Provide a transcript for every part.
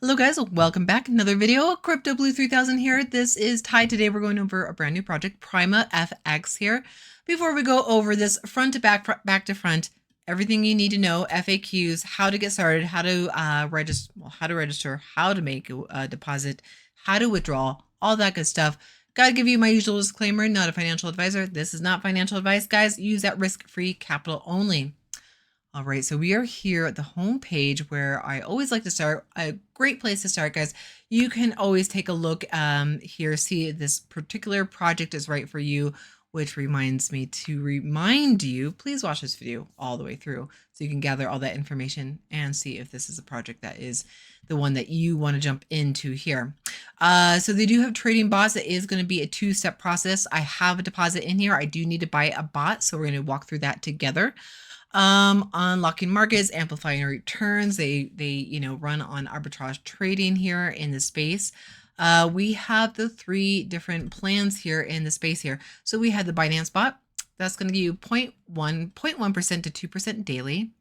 Hello guys, welcome back. Another video. Crypto Blue 3000 here. This is Ty. Today we're going over a brand new project, Pryma FX here. Before we go over this front to back to front, everything you need to know, FAQs, how to get started, how to register, how to make a deposit, how to withdraw, all that good stuff. Gotta give you my usual disclaimer, not a financial advisor. This is not financial advice, guys. Use at risk-free capital only. All right, so we are here at the home page where I always like to start. A great place to start, guys. You can always take a look here, see if this particular project is right for you, which reminds me to remind you, please watch this video all the way through so you can gather all that information and see if this is a project that is the one that you want to jump into here. So they do have trading bots. It is going to be a two-step process. I have a deposit in here. I do need to buy a bot, so we're going to walk through that together. Unlocking markets, amplifying returns. They run on arbitrage trading here in the space. We have the three different plans here in the space here. So we have the Binance bot. That's going to give you 0.1% to 2% daily.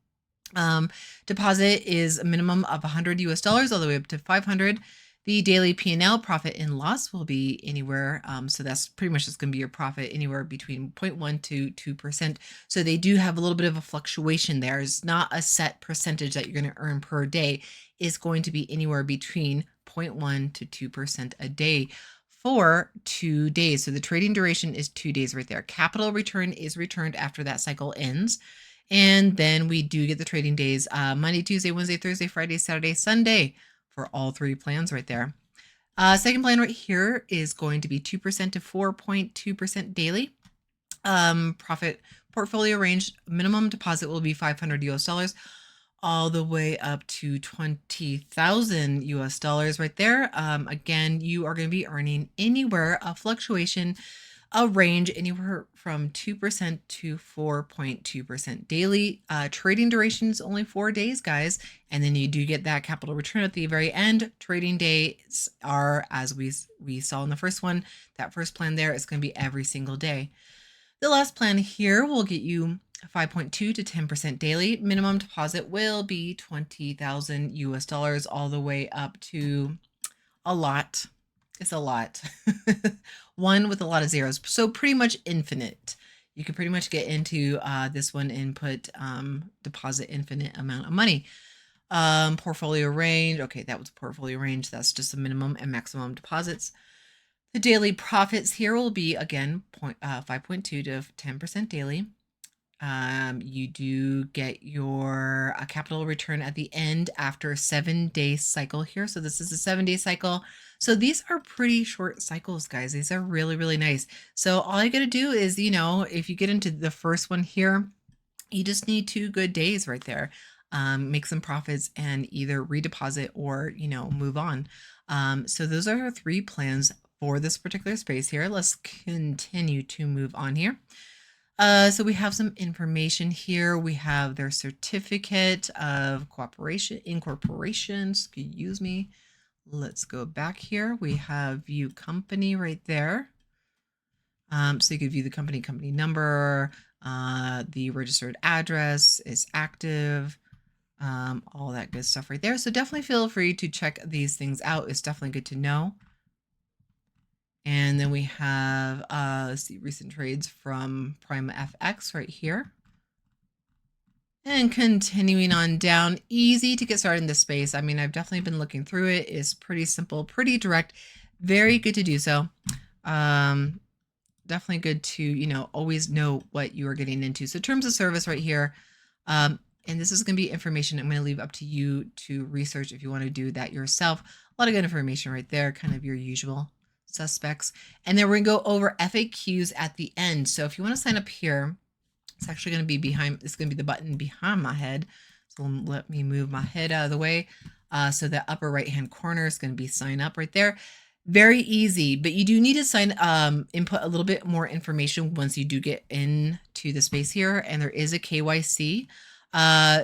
Deposit is a minimum of $100 all the way up to 500. The daily P&L, profit and loss, will be anywhere. So that's pretty much just going to be your profit, anywhere between 0.1 to 2%. So they do have a little bit of a fluctuation there. It's not a set percentage that you're going to earn per day. It's going to be anywhere between 0.1 to 2% a day for 2 days. So the trading duration is 2 days right there. Capital return is returned after that cycle ends. And then we do get the trading days, Monday, Tuesday, Wednesday, Thursday, Friday, Saturday, Sunday, for all three plans right there. Second plan right here is going to be 2% to 4.2% daily. Profit portfolio range, minimum deposit will be $500 all the way up to $20,000 right there. Again, you are going to be earning anywhere a fluctuation, a range anywhere from 2% to 4.2% daily. Trading duration is only 4 days, guys. And then you do get that capital return at the very end. Trading days are, as we saw in the first one, that first plan there is going to be every single day. The last plan here will get you 5.2 to 10% daily. Minimum deposit will be $20,000 all the way up to a lot. It's a lot. One with a lot of zeros. So pretty much infinite. You can pretty much get into this one and put deposit infinite amount of money. Portfolio range. Okay, that was portfolio range. That's just the minimum and maximum deposits. The daily profits here will be, again, 5.2 to 10% daily. You do get your capital return at the end after a 7-day cycle here. So this is a 7-day cycle. So these are pretty short cycles, guys. These are really, really nice. So all you got to do is, if you get into the first one here, you just need 2 good days right there. Make some profits and either redeposit or, move on. So those are our 3 plans for this particular space here. Let's continue to move on here. So we have some information here. We have their certificate of incorporation. Excuse me. Let's go back here. We have view company right there. So you can view the company number, the registered address is active, all that good stuff right there. So definitely feel free to check these things out. It's definitely good to know. And then we have, let's see, recent trades from Pryma FX right here. And continuing on down, easy to get started in this space. I mean, I've definitely been looking through it. It's pretty simple, pretty direct, very good to do so. Definitely good to, always know what you are getting into. So terms of service right here. And this is going to be information I'm going to leave up to you to research if you want to do that yourself. A lot of good information right there, kind of your usual suspects. And then we're gonna go over FAQs at the end. So if you want to sign up here, it's actually going to be it's going to be the button behind my head. So let me move my head out of the way. So the upper right hand corner is going to be sign up right there. Very easy, but you do need to input a little bit more information once you do get into the space here. And there is a KYC.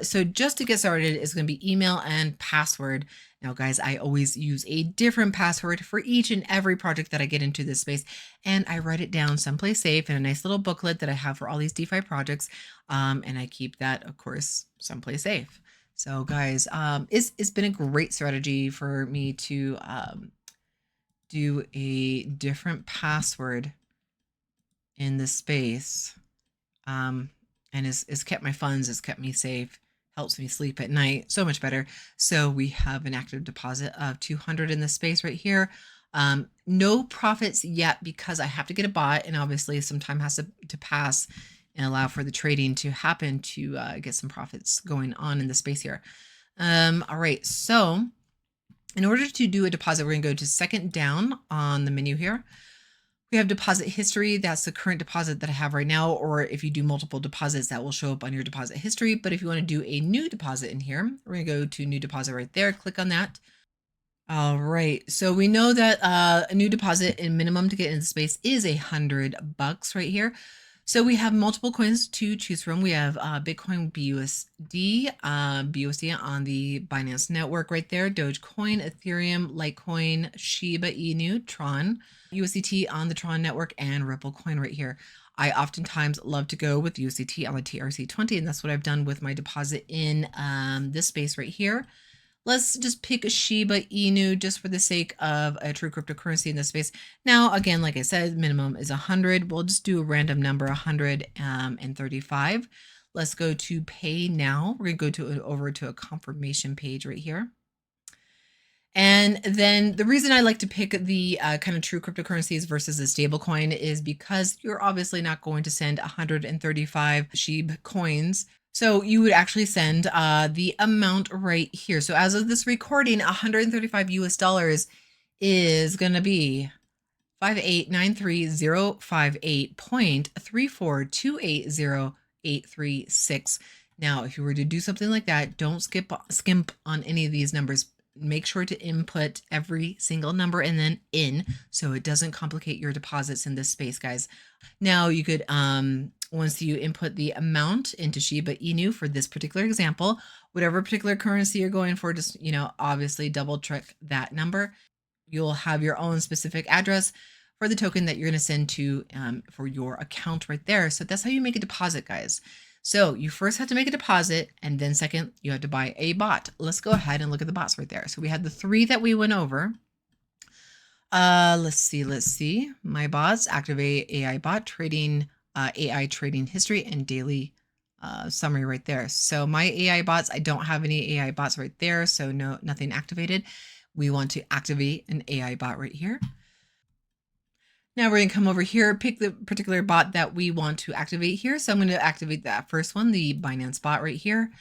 So just to get started, it's going to be email and password. Now, guys, I always use a different password for each and every project that I get into this space, and I write it down someplace safe in a nice little booklet that I have for all these DeFi projects, and I keep that, of course, someplace safe. So guys, it's been a great strategy for me to do a different password in this space. And it's kept my funds, it's kept me safe, helps me sleep at night so much better. So we have an active deposit of 200 in this space right here. No profits yet because I have to get a bot, and obviously some time has to pass and allow for the trading to happen to get some profits going on in the space here. All right, so in order to do a deposit, we're going to go to second down on the menu here. We have deposit history. That's the current deposit that I have right now. Or if you do multiple deposits, that will show up on your deposit history. But if you want to do a new deposit in here, we're going to go to new deposit right there. Click on that. All right. So we know that a new deposit and minimum to get into space is $100 right here. So we have multiple coins to choose from. We have Bitcoin BUSD, BUSD on the Binance network right there, Dogecoin, Ethereum, Litecoin, Shiba Inu, Tron, USDT on the Tron network, and Ripple coin right here. I oftentimes love to go with USDT on the TRC20, and that's what I've done with my deposit in this space right here. Let's just pick a Shiba Inu just for the sake of a true cryptocurrency in this space. Now, again, like I said, minimum is 100. We'll just do a random number, 135. Let's go to pay now. We're going to go over to a confirmation page right here. And then the reason I like to pick the kind of true cryptocurrencies versus a stable coin is because you're obviously not going to send 135 SHIB coins. So you would actually send the amount right here. So as of this recording, 135 US dollars is going to be 5893058.34280,836. Now, if you were to do something like that, don't skimp on any of these numbers. Make sure to input every single number and then in, so it doesn't complicate your deposits in this space, guys. Now you could, once you input the amount into Shiba Inu for this particular example, whatever particular currency you're going for, just, obviously double check that number. You'll have your own specific address for the token that you're going to send to for your account right there. So that's how you make a deposit, guys. So you first have to make a deposit, and then second, you have to buy a bot. Let's go ahead and look at the bots right there. So we had the 3 that we went over. Let's see. My bots, activate AI bot, trading, AI trading history, and daily summary right there. So my AI bots, I don't have any AI bots right there. So nothing activated. We want to activate an AI bot right here. Now we're going to come over here, pick the particular bot that we want to activate here. So I'm going to activate that first one, the Binance bot right here.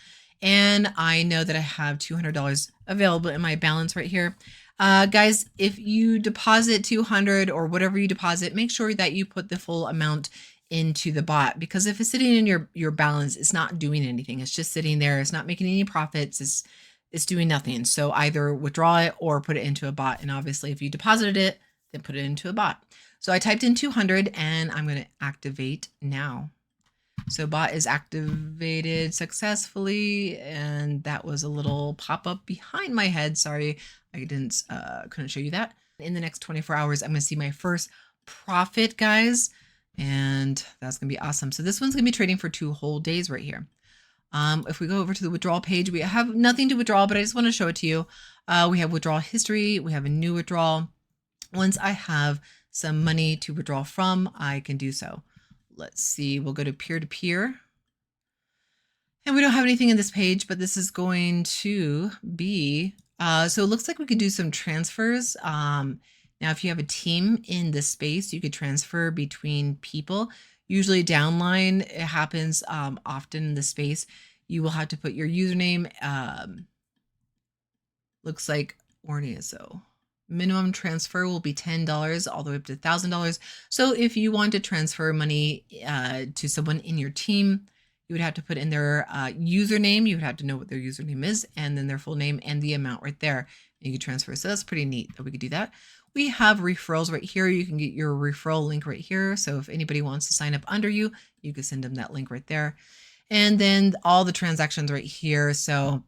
And I know that I have $200 available in my balance right here. Guys, if you deposit 200 or whatever you deposit, make sure that you put the full amount into the bot, because if it's sitting in your balance, it's not doing anything. It's just sitting there. It's not making any profits. It's doing nothing. So either withdraw it or put it into a bot. And obviously if you deposited it, then put it into a bot. So I typed in 200 and I'm going to activate now. So bot is activated successfully, and that was a little pop-up behind my head. Sorry, I couldn't show you that. In the next 24 hours, I'm going to see my first profit, guys, and that's going to be awesome. So this one's going to be trading for 2 whole days right here. If we go over to the withdrawal page, we have nothing to withdraw, but I just want to show it to you. We have withdrawal history. We have a new withdrawal. Once I have some money to withdraw from, I can do so. Let's see, we'll go to peer-to-peer. And we don't have anything in this page, but this is going to be, so it looks like we could do some transfers. Now, if you have a team in this space, you could transfer between people. Usually downline, it happens often in the space. You will have to put your username, looks like Orneazo. Minimum transfer will be $10 all the way up to $1,000. So if you want to transfer money to someone in your team, you would have to put in their username. You would have to know what their username is, and then their full name and the amount right there. And you can transfer. So that's pretty neat that we could do that. We have referrals right here. You can get your referral link right here. So if anybody wants to sign up under you, you can send them that link right there. And then all the transactions right here. So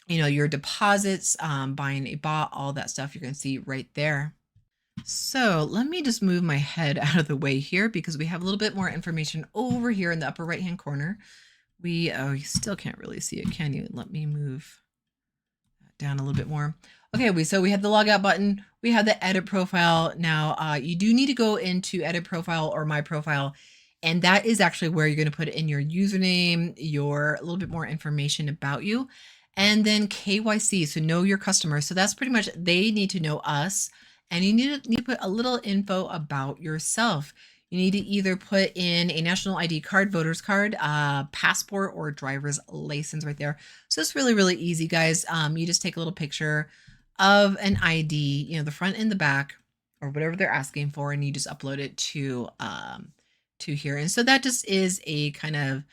your deposits, buying a bot, all that stuff you're going to see right there. So let me just move my head out of the way here, because we have a little bit more information over here in the upper right hand corner. oh, you still can't really see it, can you? Let me move down a little bit more. Okay, so we have the logout button. We have the edit profile. Now, you do need to go into edit profile or my profile, and that is actually where you're going to put in your username, your a little bit more information about you, and then KYC, so know your customer. So that's pretty much, they need to know us, and you need to put a little info about yourself. You need to either put in a national ID card, voter's card, passport, or driver's license right there. So it's really, really easy, guys. You just take a little picture of an ID, you know, the front and the back, or whatever they're asking for, and you just upload it to here. And so that just is a kind of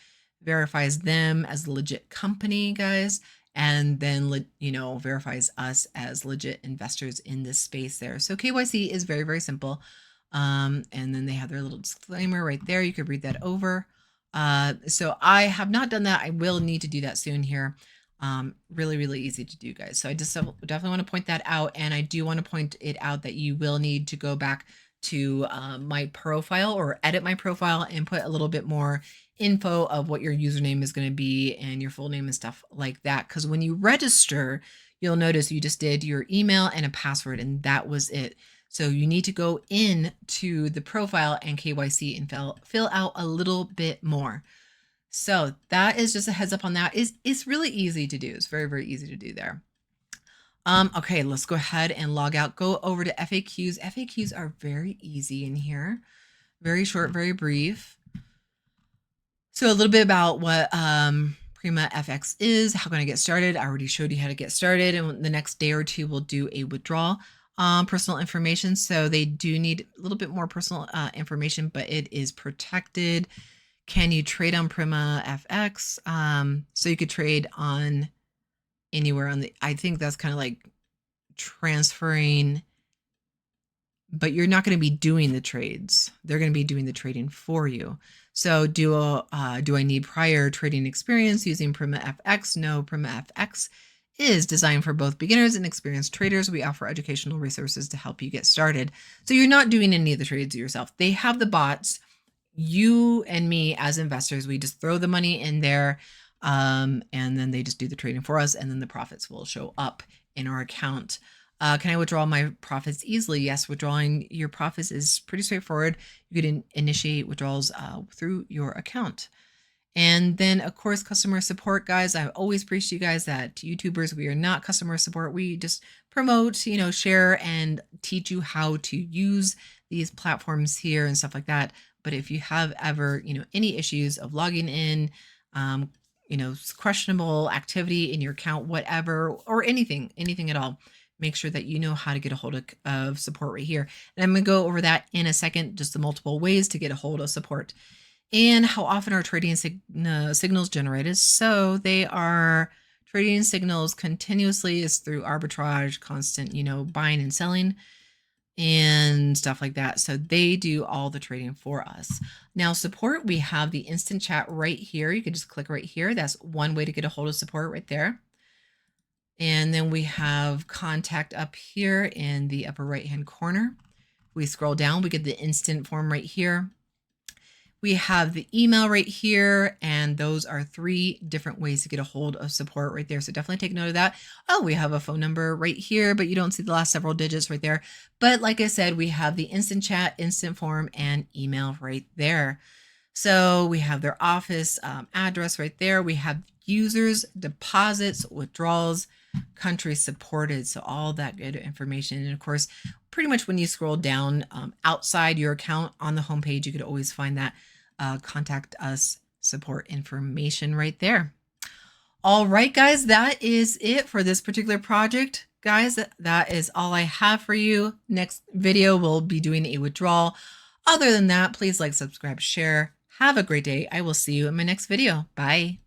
verifies them as a legit company, guys, and then, you know, verifies us as legit investors in this space there. So KYC is very, very simple. And then they have their little disclaimer right there. You could read that over. So I have not done that. I will need to do that soon here. Really, really easy to do, guys. So I just definitely want to point that out. And I do want to point it out that you will need to go back to my profile or edit my profile and put a little bit more info of what your username is going to be and your full name and stuff like that. Because when you register, you'll notice you just did your email and a password, and that was it. So you need to go in to the profile and KYC and fill out a little bit more. So that is just a heads up on that. It's really easy to do. It's very, very easy to do there. Okay, let's go ahead and log out. Go over to FAQs. FAQs are very easy in here. Very short, very brief. So a little bit about what Pryma FX is. How can I get started? I already showed you how to get started. And the next day or two, we'll do a withdrawal. Personal information. So they do need a little bit more personal information, but it is protected. Can you trade on Pryma FX? So you could trade on anywhere on I think that's kind of like transferring, but you're not going to be doing the trades. They're going to be doing the trading for you. So do I need prior trading experience using Pryma FX? No, Pryma FX is designed for both beginners and experienced traders. We offer educational resources to help you get started. So you're not doing any of the trades yourself. They have the bots. You and me as investors, we just throw the money in there, and then they just do the trading for us, and then the profits will show up in our account. Can I withdraw my profits easily? Yes, withdrawing your profits is pretty straightforward. You can initiate withdrawals through your account. And then, of course, customer support, guys. I always preach to you guys that YouTubers, we are not customer support. We just promote, you know, share and teach you how to use these platforms here and stuff like that. But if you have ever, you know, any issues of logging in, you know, questionable activity in your account, whatever, or anything at all, make sure that you know how to get a hold of support right here. And I'm going to go over that in a second, just the multiple ways to get a hold of support. And how often are trading signals generated? So they are trading signals continuously is through arbitrage, constant, you know, buying and selling and stuff like that. So they do all the trading for us. Now support, we have the instant chat right here. You can just click right here. That's one way to get a hold of support right there. And then we have contact up here in the upper right hand corner. We scroll down, we get the instant form right here. We have the email right here, and those are 3 different ways to get a hold of support right there. So definitely take note of that. Oh, we have a phone number right here, but you don't see the last several digits right there. But like I said, we have the instant chat, instant form, and email right there. So we have their office address right there. We have users, deposits, withdrawals, country supported. So all that good information. And of course, pretty much when you scroll down outside your account on the homepage, you could always find that contact us support information right there. All right, guys, that is it for this particular project. Guys, that is all I have for you. Next video, we'll be doing a withdrawal. Other than that, please like, subscribe, share. Have a great day. I will see you in my next video. Bye.